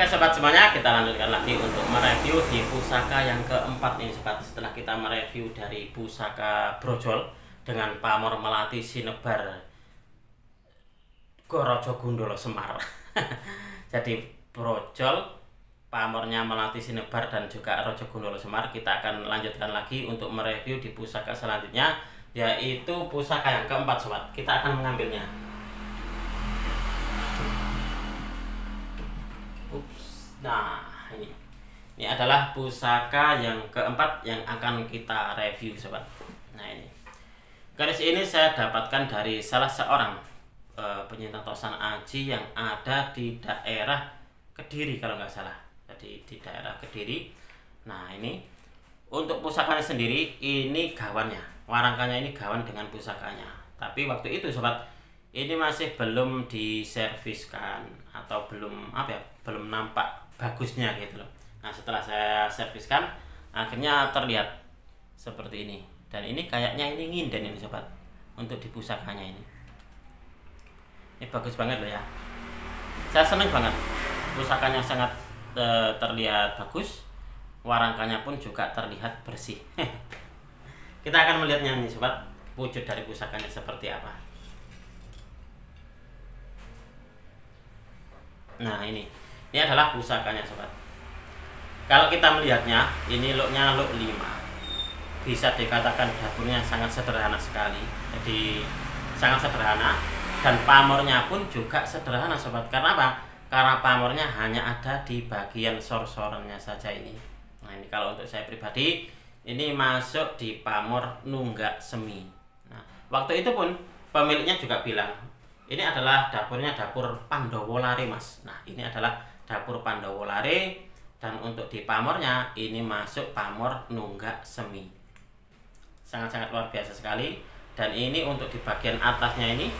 Oke sobat semuanya, kita lanjutkan lagi untuk mereview di pusaka yang keempat ini sobat. Setelah kita mereview dari pusaka brojol dengan pamor melati sinebar Gorojo Gundolo Semar. Jadi brojol, pamornya melati sinebar dan juga Rojo Gundolo Semar. Kita akan lanjutkan lagi untuk mereview di pusaka selanjutnya, yaitu pusaka yang keempat sobat. Kita akan mengambilnya. Nah, ini adalah pusaka yang keempat yang akan kita review sobat. Nah ini garis ini saya dapatkan dari salah seorang penyintas tosan aji yang ada di daerah Kediri kalau nggak salah. Jadi di daerah Kediri. Nah ini untuk pusakanya sendiri, ini gawannya, warangkanya ini gawan dengan pusakanya. Tapi waktu itu sobat, ini masih belum diserviskan atau belum belum nampak bagusnya gitu loh. Nah setelah saya serviskan, akhirnya terlihat seperti ini. Dan ini kayaknya ini nginden ini sobat, untuk di pusakanya ini bagus banget loh ya. Saya seneng banget, pusakanya sangat terlihat bagus, warangkanya pun juga terlihat bersih. Kita akan melihatnya nih sobat, wujud dari pusakanya seperti apa. Nah ini adalah pusakanya sobat. Kalau kita melihatnya, ini looknya look 5. Bisa dikatakan dapurnya sangat sederhana sekali. Jadi sangat sederhana, dan pamornya pun juga sederhana sobat. Karena apa? Karena pamornya hanya ada di bagian sor-sorannya saja ini. Nah ini kalau untuk saya pribadi, ini masuk di pamor nunggak semi. Nah waktu itu pun pemiliknya juga bilang, ini adalah dapurnya dapur Pandowo Lare mas. Nah ini adalah dapur Pandowo Lare, dan untuk di pamornya ini masuk pamor nunggak semi. Sangat-sangat luar biasa sekali. Dan ini untuk di bagian atasnya ini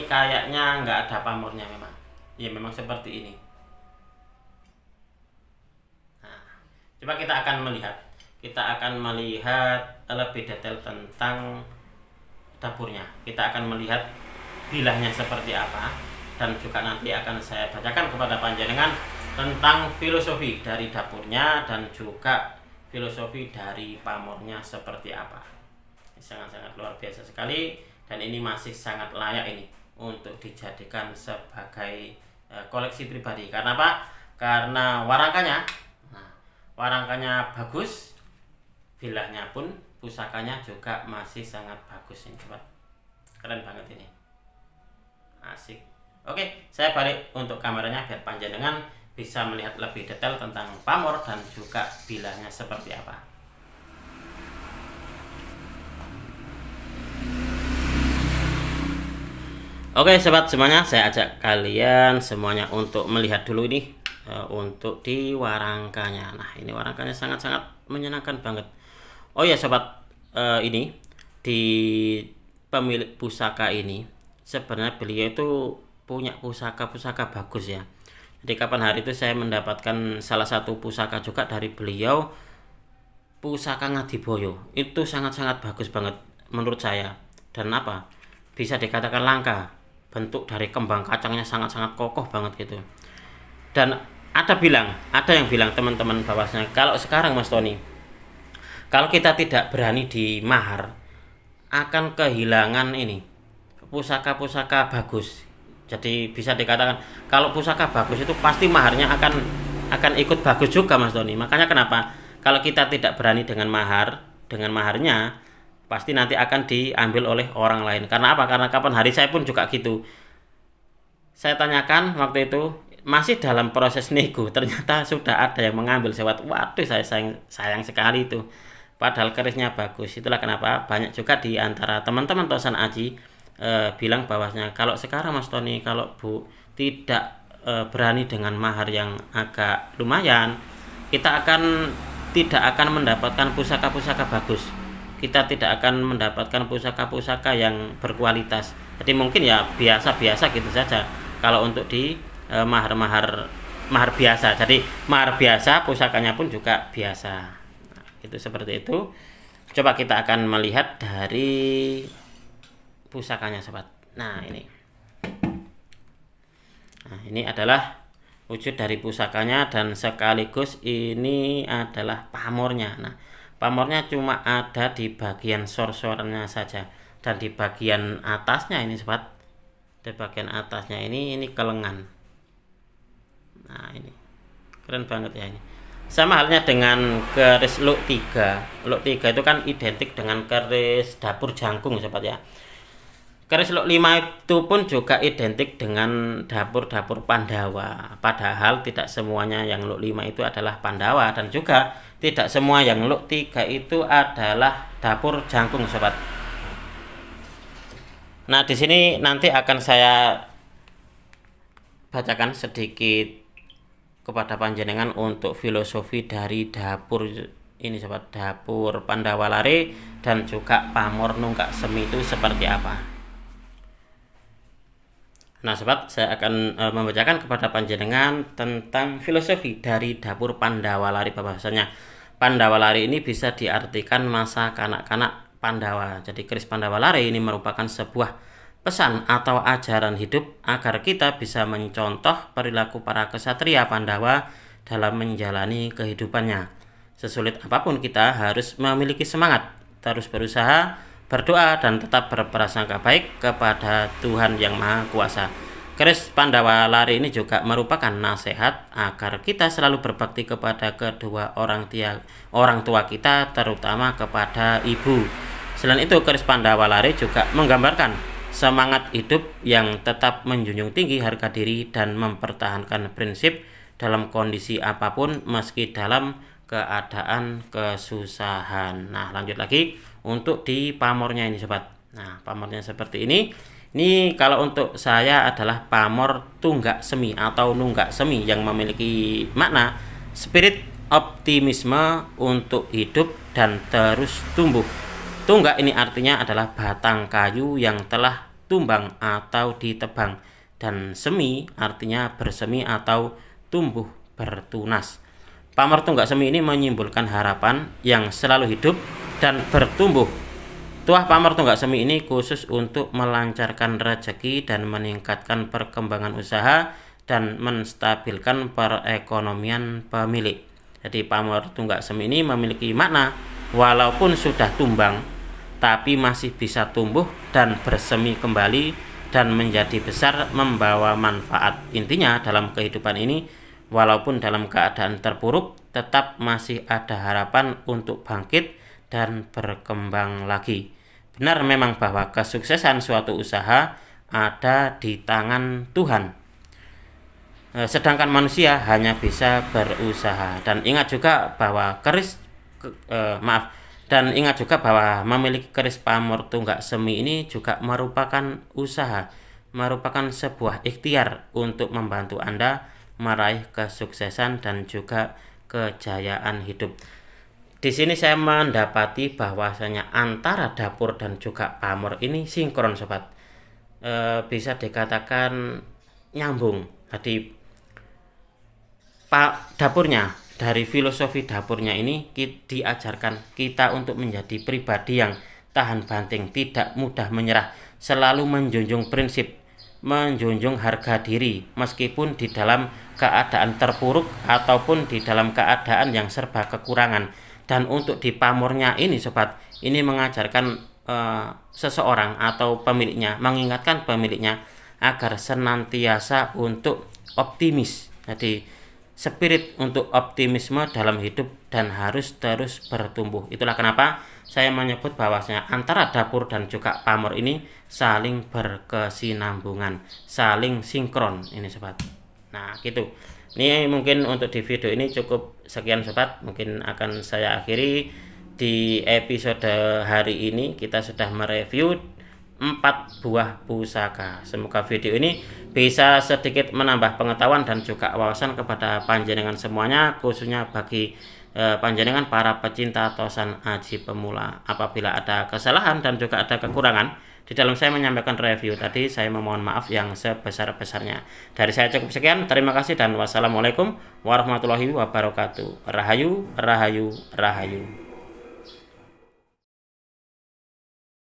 kayaknya nggak ada pamornya memang. Ya memang seperti ini. Nah, coba kita akan melihat lebih detail tentang dapurnya. Kita akan melihat bilahnya seperti apa, dan juga nanti akan saya bacakan kepada panjenengan tentang filosofi dari dapurnya dan juga filosofi dari pamornya seperti apa. Sangat-sangat luar biasa sekali, dan ini masih sangat layak ini untuk dijadikan sebagai koleksi pribadi. Karena apa? Karena warangkanya bagus, bilahnya pun pusakanya juga masih sangat bagus ini sobat. Keren banget ini, asik. Oke, saya balik untuk kameranya biar panjenengan bisa melihat lebih detail tentang pamor dan juga bilahnya seperti apa. Oke sobat semuanya, saya ajak kalian semuanya untuk melihat dulu ini untuk di warangkanya. Nah ini warangkanya sangat-sangat menyenangkan banget. Oh ya sobat, ini di pemilik pusaka ini sebenarnya beliau itu punya pusaka-pusaka bagus ya. Jadi kapan hari itu saya mendapatkan salah satu pusaka juga dari beliau, pusaka Ngadiboyo. Itu sangat-sangat bagus banget menurut saya. Dan apa? Bisa dikatakan langka. Bentuk dari kembang kacangnya sangat-sangat kokoh banget gitu. Dan ada yang bilang teman-teman bahwasanya kalau sekarang Mas Tony, kalau kita tidak berani di mahar, akan kehilangan ini pusaka-pusaka bagus. Jadi bisa dikatakan kalau pusaka bagus itu pasti maharnya akan ikut bagus juga Mas Tony. Makanya kenapa kalau kita tidak berani dengan maharnya, pasti nanti akan diambil oleh orang lain. Karena apa? Karena kapan hari saya pun juga gitu. Saya tanyakan waktu itu, masih dalam proses nego, ternyata sudah ada yang mengambil. Saya waduh, saya sayang sekali itu. Padahal kerisnya bagus. Itulah kenapa banyak juga di antara teman-teman tosan aji bilang bahwasanya kalau sekarang Mas Tony, kalau Bu tidak berani dengan mahar yang agak lumayan, kita tidak akan mendapatkan pusaka-pusaka bagus. Kita tidak akan mendapatkan pusaka-pusaka yang berkualitas. Jadi mungkin ya biasa-biasa gitu saja kalau untuk di mahar biasa. Jadi mahar biasa, pusakanya pun juga biasa. Nah, itu seperti itu. Coba kita akan melihat dari pusakanya sobat. Nah ini adalah wujud dari pusakanya, dan sekaligus ini adalah pamornya. Nah, pamornya cuma ada di bagian sor-sornya saja, dan di bagian atasnya ini sobat, di bagian atasnya ini kelengan. Nah, ini keren banget ya ini. Sama halnya dengan keris luk 3. Luk 3 itu kan identik dengan keris dapur jangkung sobat ya. Keris luk 5 itu pun juga identik dengan dapur-dapur Pandawa. Padahal tidak semuanya yang luk 5 itu adalah Pandawa, dan juga tidak semua yang luk 3 itu adalah dapur jangkung sobat. Nah, di sini nanti akan saya bacakan sedikit kepada panjenengan untuk filosofi dari dapur ini sobat, dapur Pandawa Lare dan juga pamor nunggak semi itu seperti apa. Nah sobat, saya akan membacakan kepada panjenengan tentang filosofi dari dapur Pandawa Lare. Bahwasanya Pandawa Lare ini bisa diartikan masa kanak-kanak Pandawa. Jadi keris Pandawa Lare ini merupakan sebuah pesan atau ajaran hidup agar kita bisa mencontoh perilaku para kesatria Pandawa dalam menjalani kehidupannya. Sesulit apapun kita harus memiliki semangat, terus berusaha, berdoa, dan tetap berprasangka baik kepada Tuhan Yang Maha Kuasa. Keris Pandawa Lare ini juga merupakan nasihat agar kita selalu berbakti kepada kedua orang tua kita, terutama kepada ibu. Selain itu, keris Pandawa Lare juga menggambarkan semangat hidup yang tetap menjunjung tinggi harga diri dan mempertahankan prinsip dalam kondisi apapun meski dalam keadaan kesusahan. Nah, lanjut lagi untuk di pamornya ini sobat. Nah, pamornya seperti ini. Ini kalau untuk saya adalah pamor tunggak semi atau nunggak semi yang memiliki makna spirit optimisme untuk hidup dan terus tumbuh. Tunggak ini artinya adalah batang kayu yang telah tumbang atau ditebang, dan semi artinya bersemi atau tumbuh bertunas. Pamor tunggak semi ini menyimbolkan harapan yang selalu hidup dan bertumbuh. Tuah pamor tunggak semi ini khusus untuk melancarkan rezeki dan meningkatkan perkembangan usaha dan menstabilkan perekonomian pemilik. Jadi pamor tunggak semi ini memiliki makna walaupun sudah tumbang tapi masih bisa tumbuh dan bersemi kembali dan menjadi besar, membawa manfaat. Intinya dalam kehidupan ini, walaupun dalam keadaan terpuruk, tetap masih ada harapan untuk bangkit dan berkembang lagi. Benar memang bahwa kesuksesan suatu usaha ada di tangan Tuhan, sedangkan manusia hanya bisa berusaha. Dan ingat juga bahwa memiliki keris pamor tunggak semi ini juga merupakan usaha, merupakan sebuah ikhtiar untuk membantu Anda meraih kesuksesan dan juga kejayaan hidup. Di sini saya mendapati bahwasanya antara dapur dan juga pamor ini sinkron sobat. Bisa dikatakan nyambung. Jadi dapurnya, dari filosofi dapurnya ini diajarkan kita untuk menjadi pribadi yang tahan banting, tidak mudah menyerah, selalu menjunjung prinsip, menjunjung harga diri meskipun di dalam keadaan terpuruk ataupun di dalam keadaan yang serba kekurangan. Dan untuk di pamornya ini sobat, ini mengajarkan seseorang atau pemiliknya, mengingatkan pemiliknya agar senantiasa untuk optimis. Jadi spirit untuk optimisme dalam hidup dan harus terus bertumbuh. Itulah kenapa saya menyebut bahwasanya antara dapur dan juga pamor ini saling berkesinambungan, saling sinkron ini sobat. Nah gitu. Ini mungkin untuk di video ini cukup sekian sobat. Mungkin akan saya akhiri di episode hari ini. Kita sudah mereview 4 buah pusaka. Semoga video ini bisa sedikit menambah pengetahuan dan juga wawasan kepada panjenengan semuanya, khususnya bagi panjenengan para pecinta tosan aji pemula. Apabila ada kesalahan dan juga ada kekurangan di dalam saya menyampaikan review tadi, saya memohon maaf yang sebesar-besarnya. Dari saya cukup sekian, terima kasih dan wassalamualaikum warahmatullahi wabarakatuh. Rahayu, rahayu, rahayu.